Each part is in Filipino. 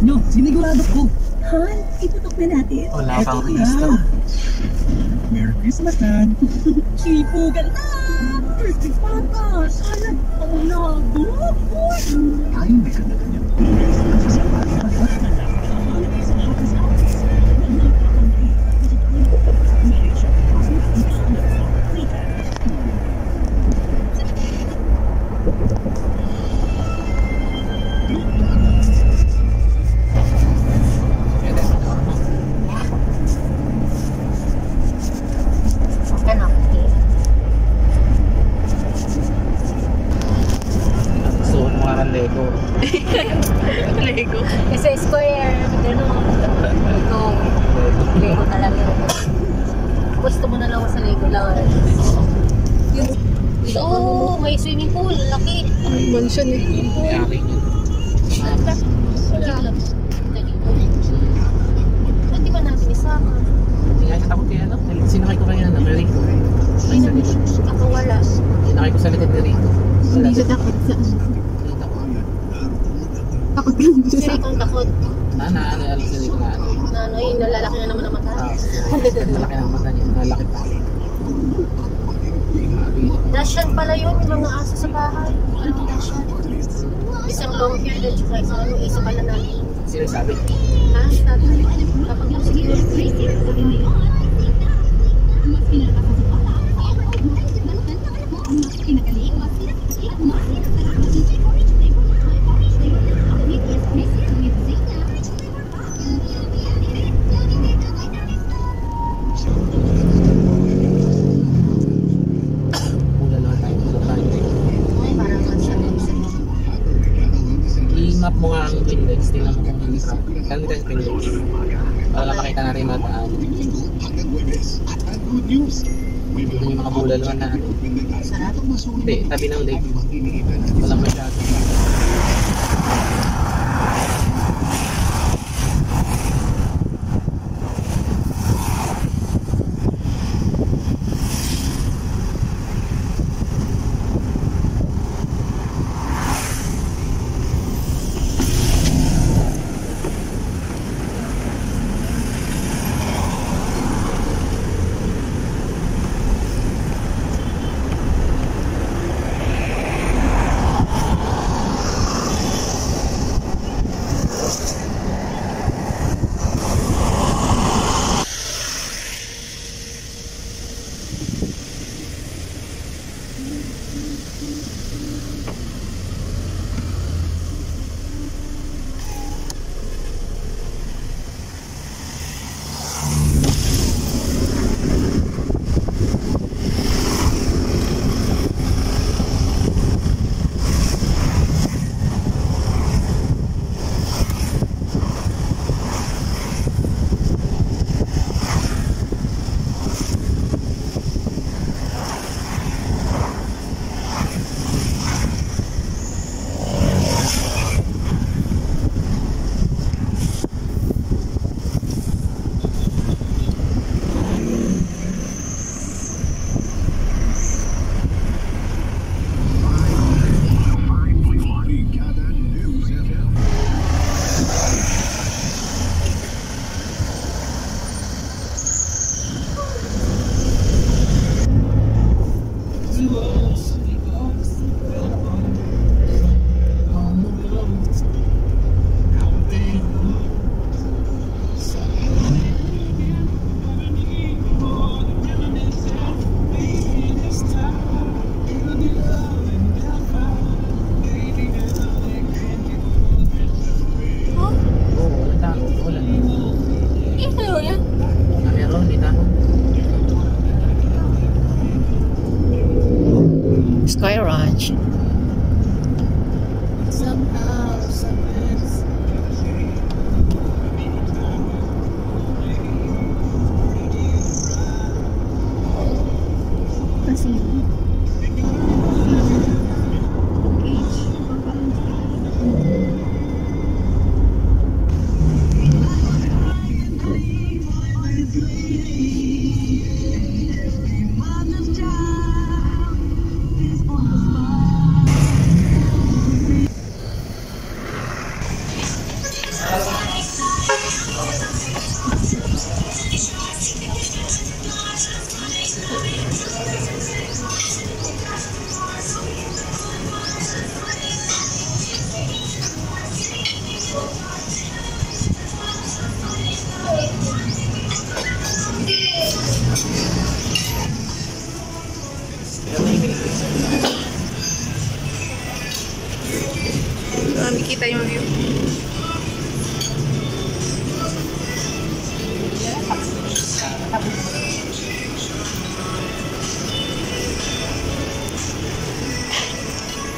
nyo. Sinigurado ko. Han, itutok na natin. Wala pang resto. Merry Christmas, Han. Sipugan na! Christmas pata! Sana ako nabuk! Tayong may kanya-kanya. Lego. Lego. Kasi square, gano'n. Lego talaga. Gusto mo na lang sa Lego lang. Oo, may swimming pool. Laki. Mansion eh. May aking yun. Wala. Ba't di ba natin isama? Hindi nga takot kaya ano. Sinakay ko kaya na Rico. Ay, sa likod. Ako wala. Sinakay ko sa likod ni Rico. Hindi ka takot sa takot lang Si siya sa Rico ang takot. Ano si Rico na ano. Na ano yun, nalalaki na naman ang mata. Malaki ng mata niya. Malaki pa. Dashan pala yun, yung mga aso sa bahay. Ano Dashan? Isang long hair at saka isang ano, isa pala namin. Sino sabi? Ha? Sabi, kapag yung security. I-map mo nga ang index. Tingnan mo kung yung traffic. Kami tayo index. Para makita natin yung mga daan. Ito yung mga bulaluan na ano. Hindi, tabi ng lake. Walang masyado. Sky Ranch. Pero may pinipis. Nakikita yung view.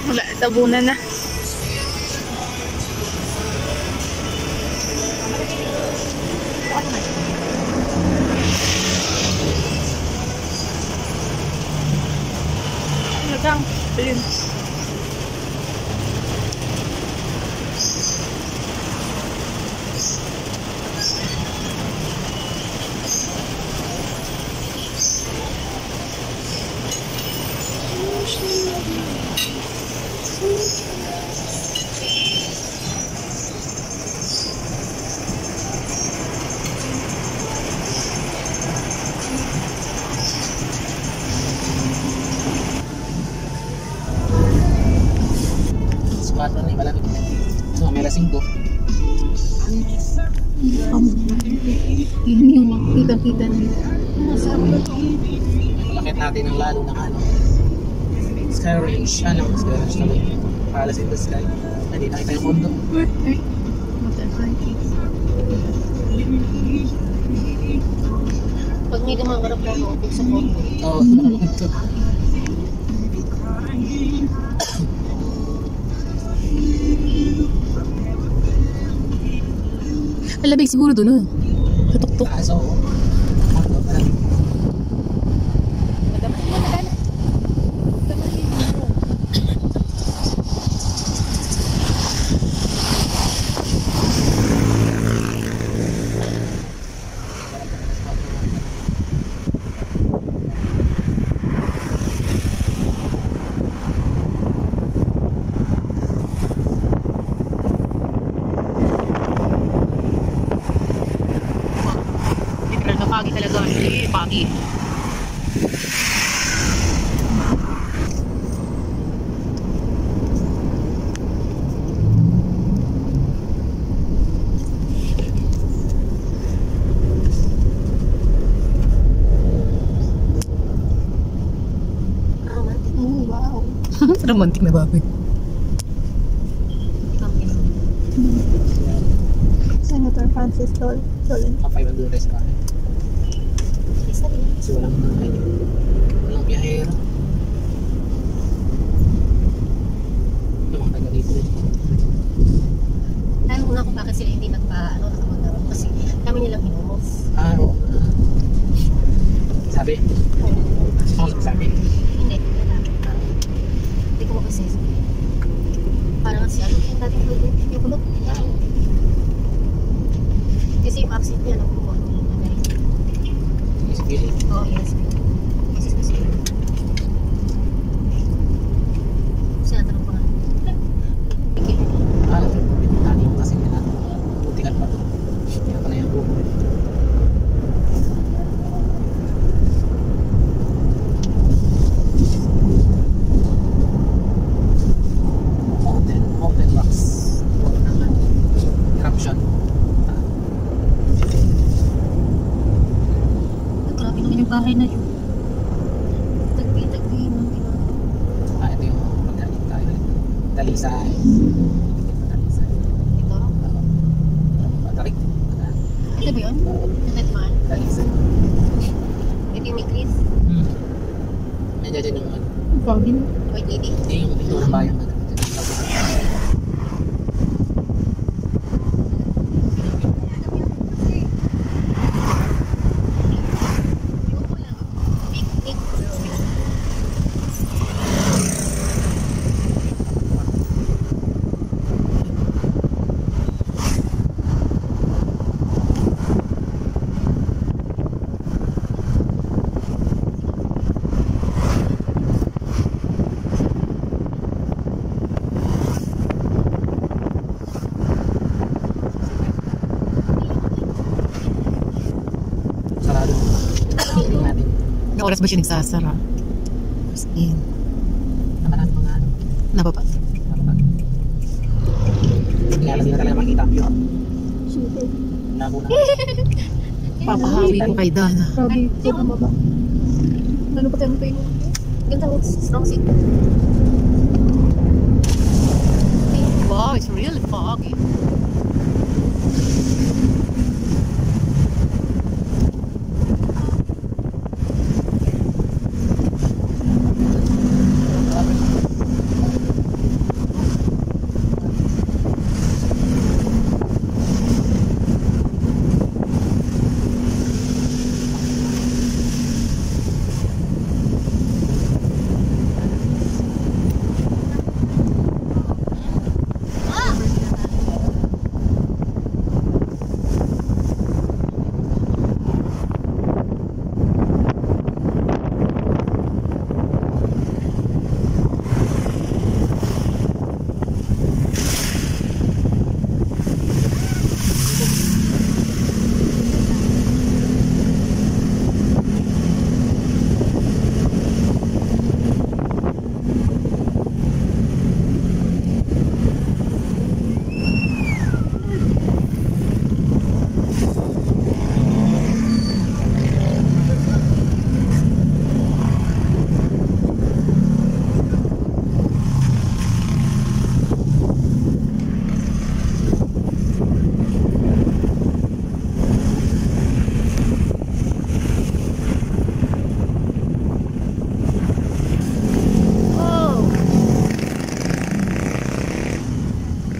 Wala, tabunan na. Nagang, ayun. Squadron na iba lang. So, may lasing ko. Yun yung makita-kita nila. Malakit natin ang lalo ng ano. Sky Range. Sky Range naman. Palace in the Sky. Hindi nakita yung kondo. Pag may gumagarap na ako sa kondo. Oo, ito. Alabig siguro doon. Katuktok. Taas ako. Kondo pa lang. Literal na pagi talaga. Hindi, pagi. Romantic. Oh, wow. Romantic na bagay. Senator Francis Dolan. Kapay Honduras pa. Isa rin. Kasi walang biyahero. Yung mga taga dito. Dahil una ko bakit sila hindi nakamandarap kasi kami nilang hinumos. Oo. Sabi? Ako nagsabi. Hindi. Hindi ko makasisi. Parang si ano yung dating yung kulot. Kasi yung accent niya, no? Kung ano yung American. Yes, really. Oo, yes. Kasi. Sinatanong ko nga. Bigay. Tani mo kasi nila. Butikan pa to. Kaya pala yung buko. Mountain rocks. Eruption. Grabe naman yung bahay na yun. Tagpi-tagpi naman. Ito yung pagkalit tayo. Dalisay. Dalisay. Ito. Patarik. Ito ba yun? Natadmaan? Dalisay. Ito yung may Chris. Nandiyan dyan yung ano. Pagi. White lady. Hindi yung ito ng bayan. Picnic. Sarado. Tingnan natin. Na oras ba siya nagsasara? As in. Naman mga ano. Nababa. Kaya lang hindi na talaga makita ang view. Labo na. Papahawi ko kay Dana. Grabe, sobrang baba. Lalo pa tayo mo pa yun. Ganda ko, strong seat. Wow, it's really foggy.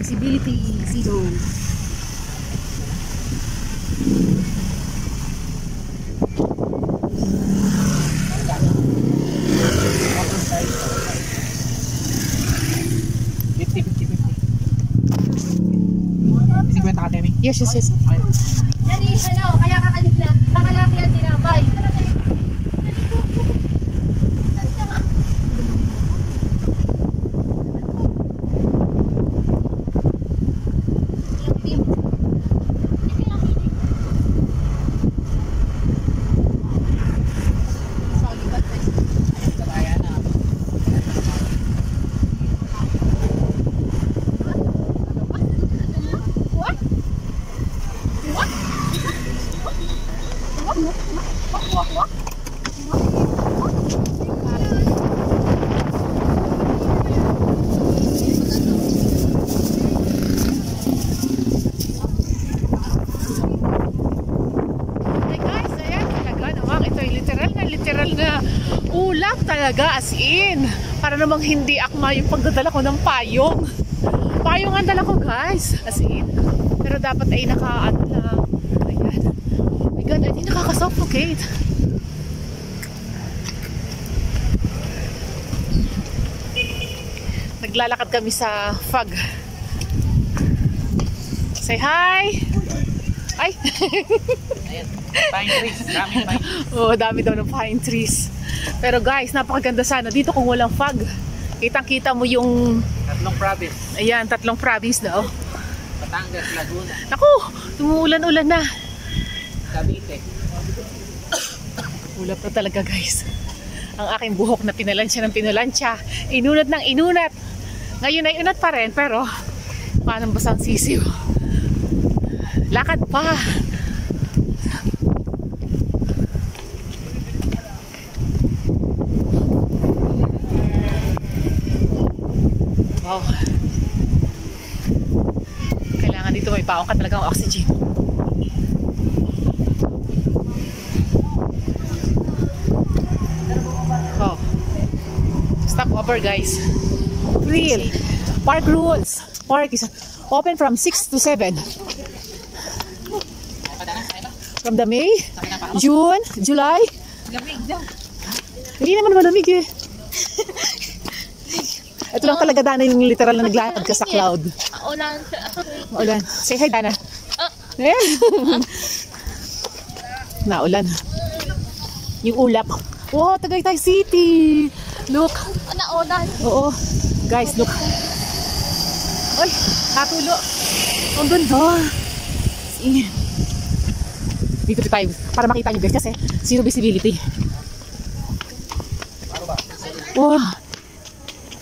Visibility zero. Yes, yes, yes. Yan ano, kaya kakalipla. Kakalaki ang tinapay. Literal na ulap talaga, as in. Para namang hindi akma yung pagdadala ko ng payong. Payong ang dala ko, guys, as in. Pero dapat ay naka-ano lang. Ayan. Oh my God, ay nakaka-suffocate. Naglalakad kami sa fog. Say hi! Ay! Ayan. Pine trees. Daming pine trees. Oo, dami daw ng pine trees. Pero guys, napakaganda sana dito kung walang fog. Kitang-kita mo yung... Tatlong province. Ayan, 3 province na, oh. Batangas, Laguna, Naku, tumuulan-ulan na. Cavite. Ulap na talaga, guys. Ang aking buhok na pinalansya ng pinalansya. Inunat ng inunat. Ngayon ay unat pa rin, pero paano basta ang sisiw? Lakad pa. Wow. Kailangan dito may paong ka talagang oxygen. Wow. Stop over, guys. Real. Park rules. Park is open from 6 to 7. From the May, June, July. Hindi naman malamig eh. Ito lang talaga, Dana, yung literal na naglakad ka sa cloud. Ulan. Maulan. Say hi, Dana. Naulan. Yung ulap. Wow, Tagaytay City. Look. Naulan. Oo. Guys, look. Ay, katulo. Ang ganda. Sige. Dito tayo para makita nyo, guys, kasi zero visibility. Wow.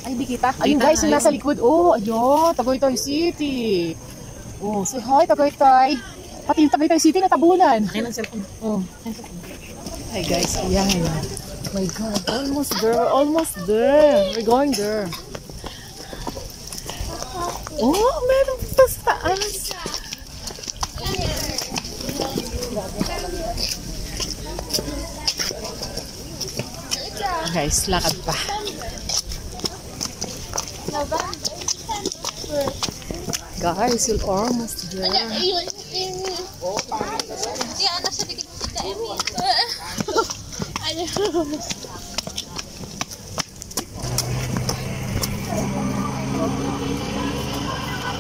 Ay, di kita. Ayun, guys, yung nasa likod. Oh, ayun. Tagaytay City. Oh, say hi, Tagaytay. Pati yung Tagaytay City natabunan. Ayun ang cellphone. Oh. Hi guys, ayan. Oh my God, almost there, almost there. We're going there. Oh, meron pa sa taas. Guys, lakad pa. Guys, you're almost there.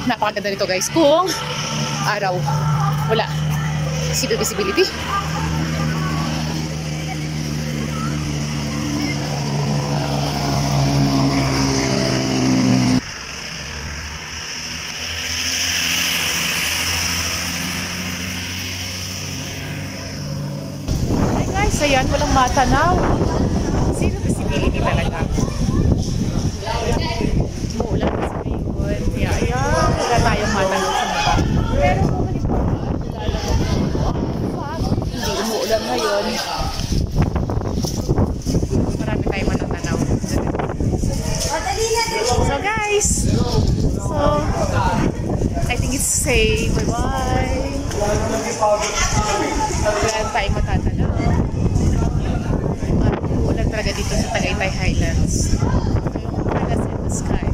Napakaganda nito guys kung araw wala zero visibility. Ay guys, ayan, walang matanaw, zero visibility talaga. Umuulan kasi ngayon. Kaya ayan, wala tayong matanaw sa baba. Pero hindi umuulan ngayon. Marami tayong matatanaw. So guys, so I think it's safe. Bye-bye. Wala tayong matatanaw. Umuulan talaga dito sa Tagaytay Highlands. In the sky.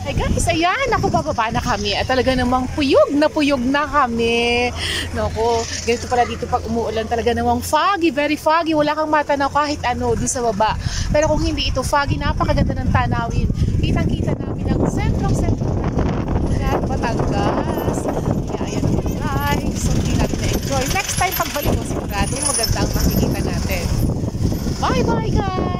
Hey guys, ayan, ako bababa na kami at talaga namang puyog na kami. Naku, ganito pala dito pag umuulan, talaga namang foggy, very foggy, wala kang matanaw kahit ano doon sa baba. Pero kung hindi ito foggy, napakaganda ng tanawin. Kitang-kita namin ang sentrong ng Batangas. Kaya ayan naman guys, so hindi natin na-enjoy. Next time pagbalik mo sigurado, maganda ang makikita natin. Bye bye guys!